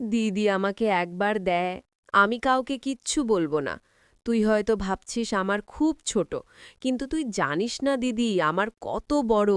দিদি আমাকে একবার দেয়, আমি কাউকে কিচ্ছু বলবো না। তুই হয়তো ভাবছিস আমার খুব ছোট, কিন্তু তুই জানিস না দিদি আমার কত বড়।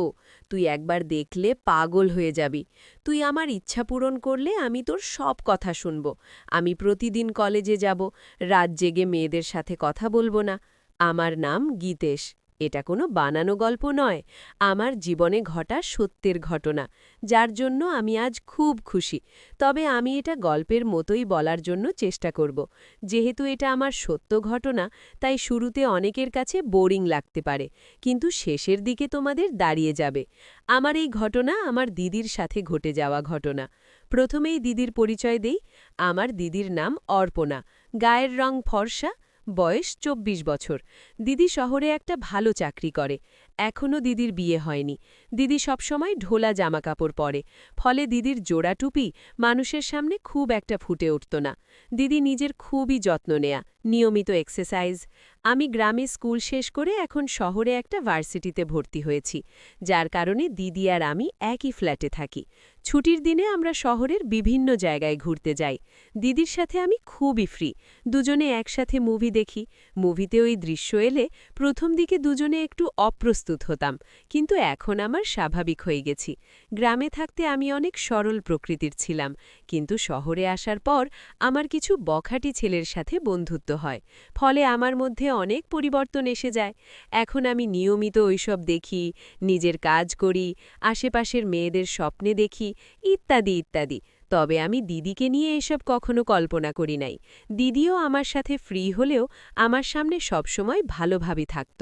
তুই একবার দেখলে পাগল হয়ে যাবি। তুই আমার ইচ্ছা পূরণ করলে আমি তোর সব কথা শুনব। আমি প্রতিদিন কলেজে যাব, রাত জেগে মেয়েদের সাথে কথা বলবো না। আমার নাম গীতেশ। এটা কোনো বানানো গল্প নয়, আমার জীবনে ঘটা সত্যের ঘটনা, যার জন্য আমি আজ খুব খুশি। তবে আমি এটা গল্পের মতোই বলার জন্য চেষ্টা করব। যেহেতু এটা আমার সত্য ঘটনা, তাই শুরুতে অনেকের কাছে বোরিং লাগতে পারে, কিন্তু শেষের দিকে তোমাদের দাঁড়িয়ে যাবে। আমার এই ঘটনা আমার দিদির সাথে ঘটে যাওয়া ঘটনা। প্রথমেই দিদির পরিচয় দেই। আমার দিদির নাম অর্পণা, গায়ের রং ফর্সা, বয়স ২৪ বছর। দিদি শহরে একটা ভালো চাকরি করে। এখনও দিদির বিয়ে হয়নি। দিদি সবসময় ঢোলা জামাকাপড় পরে, ফলে দিদির জোড়া টুপি মানুষের সামনে খুব একটা ফুটে উঠত না। দিদি নিজের খুবই যত্ন নেয়া, নিয়মিত এক্সারসাইজ। আমি গ্রামে স্কুল শেষ করে এখন শহরে একটা ভার্সিটিতে ভর্তি হয়েছি, যার কারণে দিদি আর আমি একই ফ্ল্যাটে থাকি। ছুটির দিনে আমরা শহরের বিভিন্ন জায়গায় ঘুরতে যাই। দিদির সাথে আমি খুবই ফ্রি। দুজনে একসাথে মুভি দেখি। মুভিতে ওই দৃশ্য এলে প্রথম দিকে দুজনে একটু অপ্রস্তুত হতাম, কিন্তু এখন আমার স্বাভাবিক হয়ে গেছি। গ্রামে থাকতে আমি অনেক সরল প্রকৃতির ছিলাম, কিন্তু শহরে আসার পর আমার কিছু বখাটি ছেলের সাথে বন্ধুত্ব হয়, ফলে আমার মধ্যে অনেক পরিবর্তন এসে যায়। এখন আমি নিয়মিত ওইসব দেখি, নিজের কাজ করি, আশেপাশের মেয়েদের স্বপ্নে দেখি, ইত্যাদি ইত্যাদি। তবে আমি দিদিকে নিয়ে এসব কখনো কল্পনা করি নাই। দিদিও আমার সাথে ফ্রি হলেও আমার সামনে সবসময় ভালোভাবে থাকত।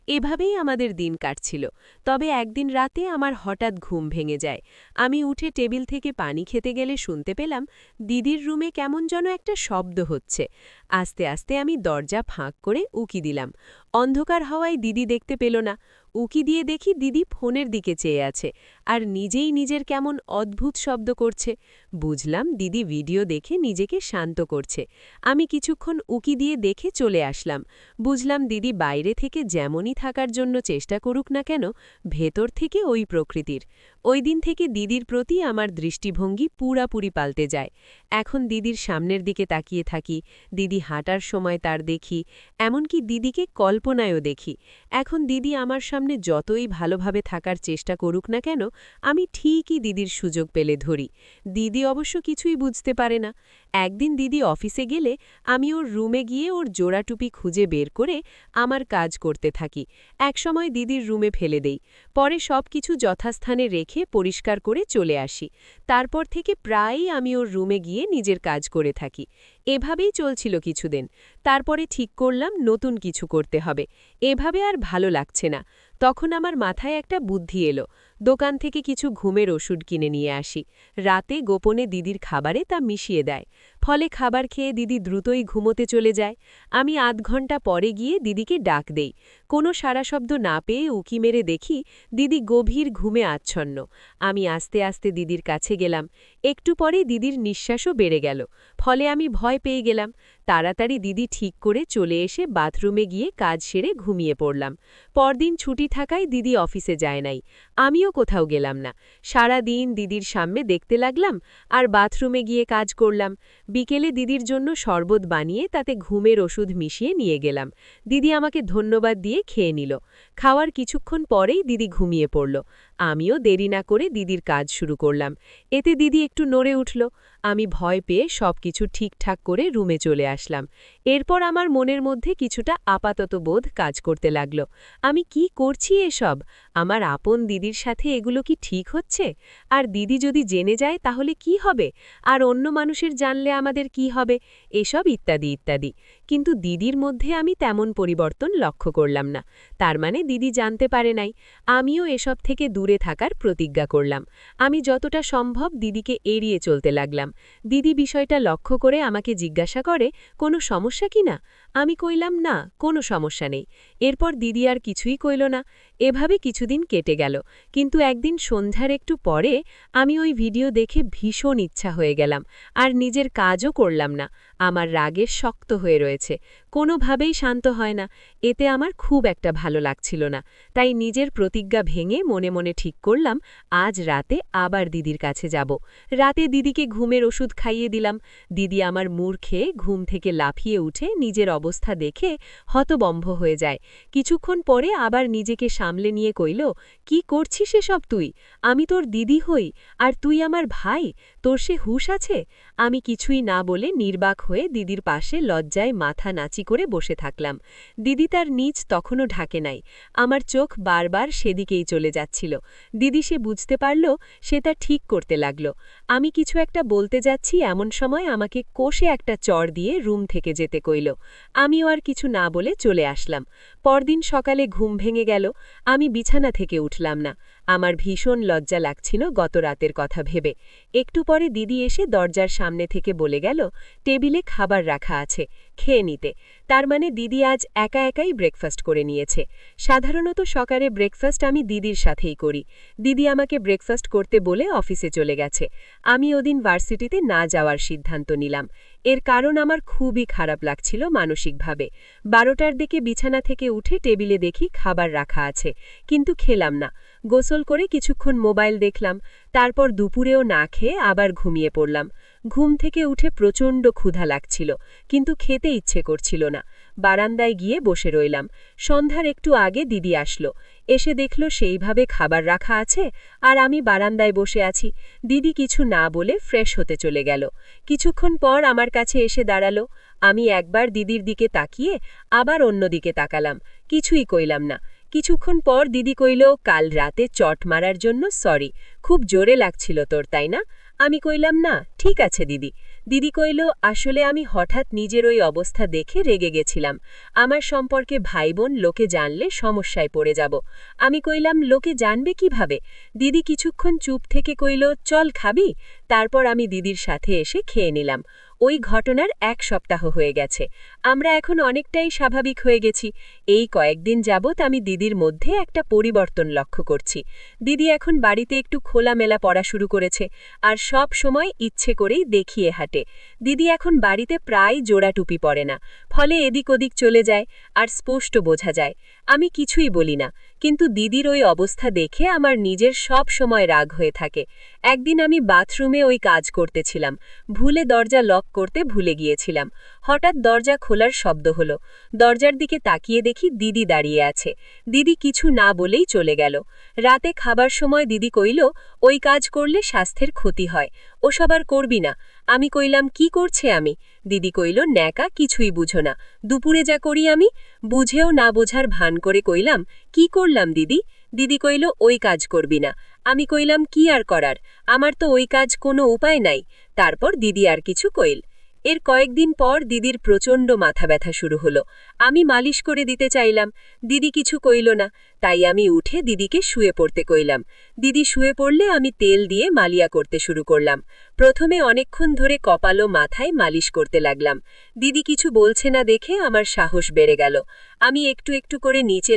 এভাবেই আমাদের দিন কাটছিল। তবে একদিন রাতে আমার হঠাৎ ঘুম ভেঙে যায়। আমি উঠে টেবিল থেকে পানি খেতে গেলে শুনতে পেলাম দিদির রুমে কেমন যেন একটা শব্দ হচ্ছে। আস্তে আস্তে আমি দরজা ফাঁক করে উকি দিলাম। অন্ধকার হওয়ায় দিদি দেখতে পেল না। উকি দিয়ে দেখি দিদি ফোনের দিকে চেয়ে আছে, আর নিজেই নিজের কেমন অদ্ভুত শব্দ করছে। বুঝলাম দিদি ভিডিও দেখে নিজেকে শান্ত করছে। আমি কিছুক্ষণ উকি দিয়ে দেখে চলে আসলাম। বুঝলাম দিদি বাইরে থেকে যেমনই থাকার জন্য চেষ্টা করুক না কেন, ভেতর থেকে ওই প্রকৃতির। ওই দিন থেকে দিদির প্রতি আমার দৃষ্টিভঙ্গি পুরাপুরি পাল্টে যায়। এখন দিদির সামনের দিকে তাকিয়ে থাকি, দিদি হাঁটার সময় তার দেখি, এমনকি দিদিকে কল্পনায়ও দেখি। এখন দিদি আমার সামনে যতই ভালোভাবে থাকার চেষ্টা করুক না কেন, আমি ঠিকই দিদির সুযোগ পেলে ধরি। দিদি অবশ্য কিছুই বুঝতে পারে না। একদিন দিদি অফিসে গেলে আমি ওর রুমে গিয়ে ওর জোড়া টুপি খুঁজে বের করে আমার কাজ করতে থাকি। একসময় দিদির রুমে ফেলে দেই, পরে সব কিছু যথাস্থানে রেখে পরিষ্কার করে চলে আসি। তারপর থেকে প্রায়ই আমি ওর রুমে গিয়ে নিজের কাজ করে থাকি। এভাবেই চলছিল কিছুদিন। তারপরে ঠিক করলাম নতুন কিছু করতে হবে। এভাবে আর ভালো লাগছে না। তখন আমার মাথায় একটা বুদ্ধি এলো। দোকান থেকে কিছু ঘুমের ওষুধ কিনে নিয়ে আসি। রাতে গোপনে দিদির খাবারে তা মিশিয়ে দেয়। ফলে খাবার খেয়ে দিদি দ্রুতই ঘুমোতে চলে যায়। আমি আধ ঘন্টা পরে গিয়ে দিদিকে ডাক দেই। কোনো সাড়া শব্দ না পেয়ে উকি মেরে দেখি দিদি গভীর ঘুমে আচ্ছন্ন। আমি আস্তে আস্তে দিদির কাছে গেলাম। একটু পরে দিদির নিঃশ্বাসও বেড়ে গেল। ফলে আমি ভয় পেয়ে গেলাম। তাড়াতাড়ি দিদি ঠিক করে চলে এসে বাথরুমে গিয়ে কাজ সেরে ঘুমিয়ে পড়লাম। পরদিন ছুটি থাকায় দিদি অফিসে যায় নাই। আমিও কোথাও গেলাম না। সারা দিন দিদির সামনে দেখতে লাগলাম আর বাথরুমে গিয়ে কাজ করলাম। বিকেলে দিদির জন্য শরবত বানিয়ে তাতে ঘুমের ওষুধ মিশিয়ে নিয়ে গেলাম। দিদি আমাকে ধন্যবাদ দিয়ে খেয়ে নিল। খাওয়ার কিছুক্ষণ পরেই দিদি ঘুমিয়ে পড়ল। আমিও দেরি না করে দিদির কাজ শুরু করলাম। এতে দিদি একটু নড়ে উঠল। আমি ভয় পেয়ে সবকিছু ঠিকঠাক করে রুমে চলে আসলাম। এরপর আমার মনের মধ্যে কিছুটা আপাতত বোধ কাজ করতে লাগল। আমি কি করছি এসব? আমার আপন দিদির সাথে এগুলো কি ঠিক হচ্ছে? আর দিদি যদি জেনে যায় তাহলে কি হবে? আর অন্য মানুষের জানলে আমাদের কি হবে? এসব ইত্যাদি ইত্যাদি। কিন্তু দিদির মধ্যে আমি তেমন পরিবর্তন লক্ষ্য করলাম না। তার মানে দিদি জানতে পারে নাই। আমিও এসব থেকে দূরে থাকার প্রতিজ্ঞা করলাম। আমি যতটা সম্ভব দিদিকে এড়িয়ে চলতে লাগলাম। দিদি বিষয়টা লক্ষ্য করে আমাকে জিজ্ঞাসা করে, কোনো সমস্যা কি না? আমি কইলাম না, কোনো সমস্যা নেই। এরপর দিদি আর কিছুই কইল না। এভাবে কিছুদিন কেটে গেল। কিন্তু একদিন সন্ধ্যার একটু পরে আমি ওই ভিডিও দেখে ভীষণ ইচ্ছা হয়ে গেলাম, আর নিজের কাজও করলাম না। আমার রাগে শক্ত হয়ে রয়েছে, কোনোভাবেই শান্ত হয় না। এতে আমার খুব একটা ভালো লাগছিল না। তাই নিজের প্রতিজ্ঞা ভেঙে মনে মনে ঠিক করলাম, আজ রাতে আবার দিদির কাছে যাব। রাতে দিদিকে ঘুমের ওষুধ খাইয়ে দিলাম। দিদি আমার মুড় খেয়ে ঘুম থেকে লাফিয়ে উঠে নিজের অবস্থা দেখে হতবম্ব হয়ে যায়। কিছুক্ষণ পরে আবার নিজেকে সামলে নিয়ে কইল, কি করছিস এসব তুই? আমি তোর দিদি হই, আর তুই আমার ভাই, তোর সে হুঁশ আছে? আমি কিছুই না বলে নির্বাক হয়ে দিদির পাশে লজ্জায় মাথা নাচি করে বসে থাকলাম। দিদি তার নিচ তখনও ঢাকে নাই। আমার চোখ বারবার সেদিকেই চলে যাচ্ছিল। দিদি সে বুঝতে পারল, সে তা ঠিক করতে লাগল। আমি কিছু একটা বলতে যাচ্ছি এমন সময় আমাকে কষে একটা চড় দিয়ে রুম থেকে যেতে কইল। আমিও আর কিছু না বলে চলে আসলাম। পরদিন সকালে ঘুম ভেঙে গেল। আমি বিছানা থেকে উঠলাম না। আমার ভীষণ লজ্জা লাগছিল গত রাতের কথা ভেবে। একটু পরে দিদি এসে দরজার সামনে থেকে বলে গেল, টেবিলে খাবার রাখা আছে, খেয়ে নিতে। তার মানে দিদি আজ একা একাই ব্রেকফাস্ট করে নিয়েছে। সাধারণত সকালে ব্রেকফাস্ট আমি দিদির সাথেই করি। দিদি আমাকে ব্রেকফাস্ট করতে বলে অফিসে চলে গেছে। আমি ওদিন ভার্সিটিতে না যাওয়ার সিদ্ধান্ত নিলাম। এর কারণ আমার খুবই খারাপ লাগছিল মানসিকভাবে। 12টার দিকে বিছানা থেকে উঠে টেবিলে দেখি খাবার রাখা আছে, কিন্তু খেলাম না। গোসল করে কিছুক্ষণ মোবাইল দেখলাম। তারপর দুপুরেও না খেয়ে আবার ঘুমিয়ে পড়লাম। ঘুম থেকে উঠে প্রচণ্ড ক্ষুধা লাগছিল, কিন্তু খেতে ইচ্ছে করছিল না। বারান্দায় গিয়ে বসে রইলাম। সন্ধ্যার একটু আগে দিদি আসলো। এসে দেখল সেইভাবে খাবার রাখা আছে, আর আমি বারান্দায় বসে আছি। দিদি কিছু না বলে ফ্রেশ হতে চলে গেল। কিছুক্ষণ পর আমার কাছে এসে দাঁড়ালো। আমি একবার দিদির দিকে তাকিয়ে আবার অন্য দিকে তাকালাম। কিছুই কইলাম না। কিছুক্ষণ পর দিদি কইল, কাল রাতে চট মারার জন্য সরি, খুব জোরে লাগছিল তোর, তাই না? আমি কইলাম, না, ঠিক আছে দিদি। দিদি কইল, আসলে আমি হঠাৎ নিজের ওই অবস্থা দেখে রেগে গেছিলাম। আমার সম্পর্কে ভাই বোন লোকে জানলে সমস্যায় পড়ে যাব। আমি কইলাম, লোকে জানবে কিভাবে? দিদি কিছুক্ষণ চুপ থেকে কইল, চল খাবি? তারপর আমি দিদির সাথে এসে খেয়ে নিলাম। ওই ঘটনার 1 সপ্তাহ হয়ে গেছে। আমরা এখন অনেকটাই স্বাভাবিক হয়ে গেছি। এই কয়েকদিন যাবৎ আমি দিদির মধ্যে একটা পরিবর্তন লক্ষ্য করছি। দিদি এখন বাড়িতে একটু খোলামেলা পড়া শুরু করেছে, আর সব সময় ইচ্ছে করেই দেখিয়ে হাঁটে। দিদি এখন বাড়িতে প্রায় জোড়া টুপি পরে না, ফলে এদিক ওদিক চলে যায়, আর স্পষ্ট বোঝা যায়। আমি কিছুই বলি না, কিন্তু দিদির ওই অবস্থা দেখে আমার নিজের সব সময় রাগ হয়ে থাকে। একদিন আমি বাথরুমে ওই কাজ করতেছিলাম, ভুলে দরজা লক করতে ভুলে গিয়েছিলাম। হঠাৎ দরজা খোলার শব্দ হলো। দরজার দিকে তাকিয়ে দেখি দিদি দাঁড়িয়ে আছে। দিদি কিছু না বলেই চলে গেল। রাতে খাবার সময় দিদি কইল, ওই কাজ করলে স্বাস্থ্যের ক্ষতি হয়, ওসব আর করবি না। আমি কইলাম, কি করছে আমি? দিদি কইল, ন্যাকা, কিছুই বুঝো না। দুপুরে যা করি আমি। বুঝেও না বোঝার ভান করে কইলাম, কি করলাম দিদি? দিদি কইল, ওই কাজ করবি না। আমি কইলাম, কি আর করার, আমার তো ওই কাজ কোনো উপায় নাই। তারপর দিদি আর কিছু কইল। এর কয়েকদিন পর দিদির প্রচণ্ড মাথা ব্যথা শুরু হলো। আমি মালিশ করে দিতে চাইলাম, দিদি কিছু কইল না। তাই আমি উঠে দিদিকে শুয়ে পড়তে কইলাম। দিদি শুয়ে পড়লে আমি তেল দিয়ে মালিয়া করতে শুরু করলাম। প্রথমে অনেকক্ষণ ধরে কপাল ও মাথায় মালিশ করতে লাগলাম। দিদি কিছু বলছে না দেখে আমার সাহস বেড়ে গেল। আমি একটু একটু করে নিচে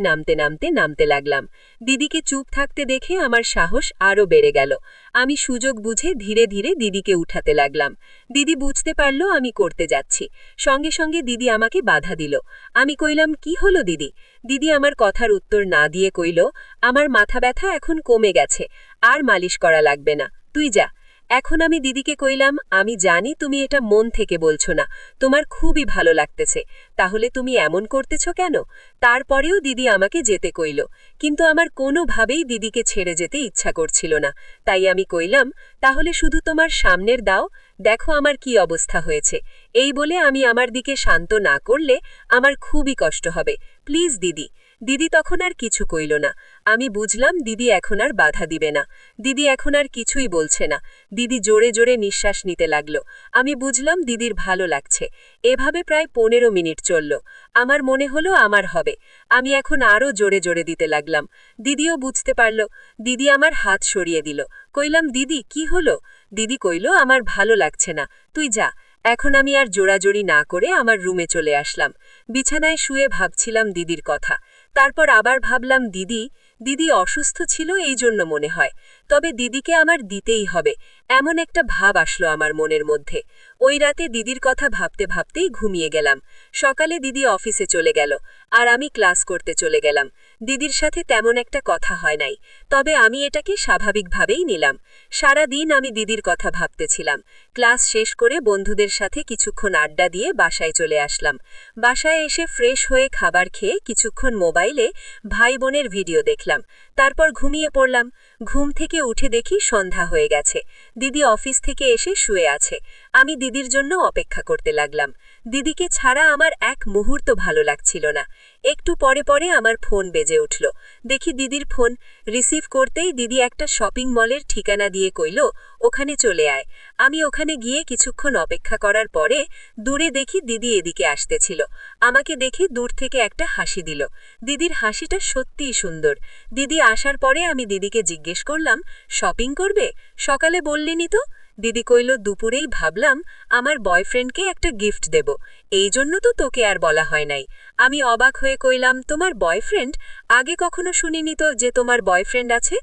নামতে লাগলাম। দিদিকে চুপ থাকতে দেখে আমার সাহস আরও বেড়ে গেল। আমি সুযোগ বুঝে ধীরে ধীরে দিদিকে উঠাতে লাগলাম। দিদি বুঝতে পারল আমি করতে যাচ্ছি। সঙ্গে সঙ্গে দিদি আমাকে বাধা দিল। আমি কইলাম, কি হলো দিদি? দিদি আমার কথার উত্তর না দিয়ে কইল, আমার মাথা ব্যথা এখন কমে গেছে, আর মালিশ করা লাগবে না, তুই যা। এখন আমি দিদিকে কইলাম, আমি জানি তুমি এটা মন থেকে বলছো না, তোমার খুবই ভালো লাগতেছে, তাহলে তুমি এমন করতেছ কেন? তারপরেও দিদি আমাকে যেতে কইল, কিন্তু আমার কোনোভাবেই দিদিকে ছেড়ে যেতে ইচ্ছা করছিল না। তাই আমি কইলাম, তাহলে শুধু তোমার সামনের দাও, দেখো আমার কি অবস্থা হয়েছে। এই বলে আমি আমার দিকে শান্ত না করলে আমার খুবই কষ্ট হবে, প্লিজ দিদি। দিদি তখন আর কিছু কইল না। আমি বুঝলাম দিদি এখন আর বাধা দিবে না। দিদি এখন আর কিছুই বলছে না। দিদি জোরে জোরে নিঃশ্বাস নিতে লাগলো। আমি বুঝলাম দিদির ভালো লাগছে। এভাবে প্রায় 15 মিনিট চলল। আমার মনে হলো আমার হবে। আমি এখন আরও জোরে জোরে দিতে লাগলাম। দিদিও বুঝতে পারল। দিদি আমার হাত সরিয়ে দিল। কইলাম, দিদি কি হলো? দিদি কইল, আমার ভালো লাগছে না, তুই যা। এখন আমি আর জোরাজোরি না করে আমার রুমে চলে আসলাম। বিছানায় শুয়ে ভাবছিলাম দিদির কথা। তারপর আবার ভাবলাম দিদি অসুস্থ ছিল এই জন্য মনে হয়। তবে দিদিকে আমার দিতেই হবে, এমন একটা ভাব আসলো আমার মনের মধ্যে। ওই রাতে দিদির কথা ভাবতে ভাবতেই ঘুমিয়ে গেলাম। সকালে দিদি অফিসে চলে গেল, আর আমি ক্লাস করতে চলে গেলাম। দিদির সাথে তেমন একটা কথা হয় নাই, তবে আমি এটাকে স্বাভাবিকভাবেই নিলাম। সারা দিন আমি দিদির কথা ভাবতেছিলাম। ক্লাস শেষ করে বন্ধুদের সাথে কিছুক্ষণ আড্ডা দিয়ে বাসায় চলে আসলাম। বাসায় এসে ফ্রেশ হয়ে খাবার খেয়ে কিছুক্ষণ মোবাইলে ভাই বোনের ভিডিও দেখলাম। তারপর ঘুমিয়ে পড়লাম। ঘুম থেকে উঠে দেখি সন্ধ্যা হয়ে গেছে। দিদি অফিস থেকে এসে শুয়ে আছে। আমি দিদির জন্য অপেক্ষা করতে লাগলাম। দিদিকে ছাড়া আমার এক মুহূর্ত ভালো লাগছিল না। একটু পরে পরে আমার ফোন বেজে উঠল। দেখি দিদির ফোন। রিসিভ করতেই দিদি একটা শপিং মলের ঠিকানা দিয়ে কইল, ওখানে চলে আয়। আমি ওখানে গিয়ে কিছুক্ষণ অপেক্ষা করার পরে দূরে দেখি দিদি এদিকে আসতেছিল। আমাকে দেখে দূর থেকে একটা হাসি দিল। দিদির হাসিটা সত্যিই সুন্দর। দিদি আসার পরে আমি দিদিকে জিজ্ঞেস করলাম, শপিং করবে? সকালে বললিনি তো। দিদি কইল, দুপুরেই ভাবলাম আমার বয়ফ্রেন্ডকে একটা গিফট দেব, এই জন্য তো তোকে আর বলা হয় নাই। আমি অবাক হয়ে কইলাম, তোমার বয়ফ্রেন্ড? আগে কখনো শুনিনি তো যে তোমার বয়ফ্রেন্ড আছে।